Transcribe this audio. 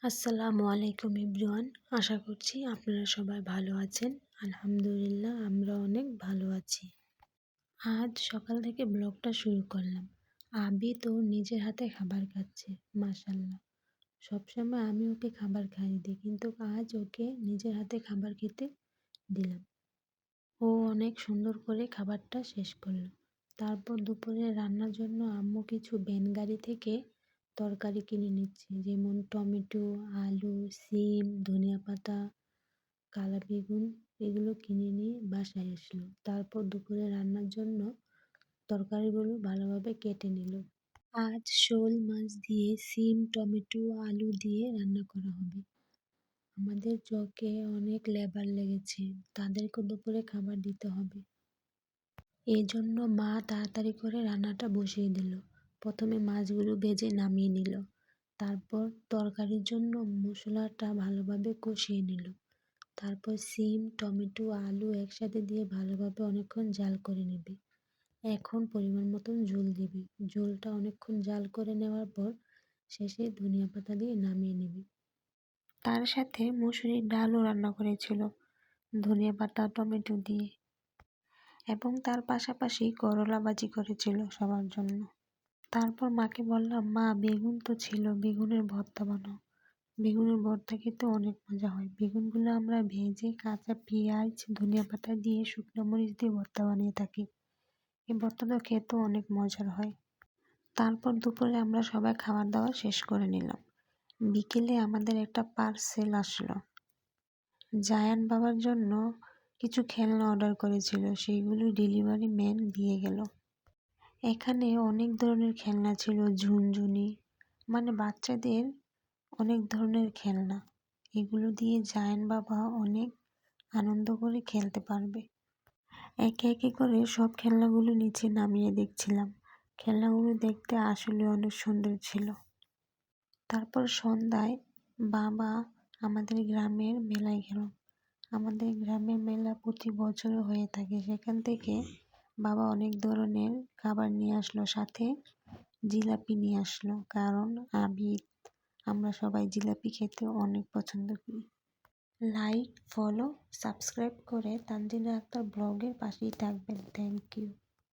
আসসালামু আলাইকুম এভরিওয়ান। আশা করছি আপনারা সবাই ভালো আছেন। আলহামদুলিল্লাহ আমরা অনেক ভালো আছি। আজ সকাল থেকে ব্লগটা শুরু করলাম। আবি তো নিজের হাতে খাবার খাচ্ছে, মাশাআল্লাহ। সবসময় আমি ওকে খাবার খাইয়ে দিই, কিন্তু আজ ওকে নিজের হাতে খাবার খেতে দিলাম। ও অনেক সুন্দর করে খাবারটা শেষ করলো। তারপর দুপুরে রান্নার জন্য আম্মু কিছু ভ্যান গাড়ি থেকে তরকারি কিনে নিচ্ছে, যেমন টমেটো, আলু, সিম, ধনিয়া পাতা, কালা বেগুন। এগুলো কিনে নিয়ে বাসায় আসলো। তারপর দুপুরে রান্নার জন্য তরকারিগুলো ভালোভাবে কেটে নিল। আজ শোল মাছ দিয়ে সিম, টমেটো, আলু দিয়ে রান্না করা হবে। আমাদের জকে অনেক লেবার লেগেছে, তাদেরকে দুপুরে খাবার দিতে হবে। এই জন্য মা তাড়াতাড়ি করে রান্নাটা বসিয়ে দিল। প্রথমে মাছগুলো ভেজে নামিয়ে নিল। তারপর তরকারির জন্য মশলাটা ভালোভাবে কষিয়ে নিল। তারপর সিম, টমেটো, আলু একসাথে দিয়ে ভালোভাবে অনেকক্ষণ জাল করে নেবে। এখন পরিমাণ মতন ঝোল দিবে। ঝোলটা অনেকক্ষণ জাল করে নেওয়ার পর শেষে ধনিয়া পাতা দিয়ে নামিয়ে নেবে। তার সাথে মসুরির ডালও রান্না করেছিল ধনিয়া পাতা, টমেটো দিয়ে, এবং তার পাশাপাশি করলা ভাজি করেছিল সবার জন্য। তারপর মাকে বললাম, মা বেগুন তো ছিল, বেগুনের ভর্তা বানাও। বেগুনের ভর্তা খেতে অনেক মজা হয়। বেগুনগুলো আমরা ভেজে কাঁচা পেঁয়াজ, ধনিয়া পাতা দিয়ে শুকনো মরিচ দিয়ে ভর্তা বানিয়ে থাকি। এই ভর্তাটা খেতেও অনেক মজার হয়। তারপর দুপুরে আমরা সবাই খাবার দাবার শেষ করে নিলাম। বিকেলে আমাদের একটা পার্সেল আসলো। জায়ান বাবার জন্য কিছু খেলনা অর্ডার করেছিল, সেইগুলো ডেলিভারি ম্যান দিয়ে গেল। এখানে অনেক ধরনের খেলনা ছিল, ঝুনঝুনি, মানে বাচ্চাদের অনেক ধরনের খেলনা। এগুলো দিয়ে জায়ান বাবা অনেক আনন্দ করে খেলতে পারবে। একে একে করে সব খেলনাগুলো নিচে নামিয়ে দেখছিলাম। খেলনাগুলো দেখতে আসলে অনেক সুন্দর ছিল। তারপর সন্ধ্যায় বাবা আমাদের গ্রামের মেলায় গেল। আমাদের গ্রামের মেলা প্রতি বছর হয়ে থাকে। সেখান থেকে বাবা অনেক ধরনের খাবার নিয়ে আসলো, সাথে জিলাপি নিয়ে আসলো, কারণ আমরা সবাই জিলাপি খেতে অনেক পছন্দ করি। লাইক, ফলো, সাবস্ক্রাইব করে তানজিনা আক্তার ব্লগের পাশেই থাকবেন। Thank you.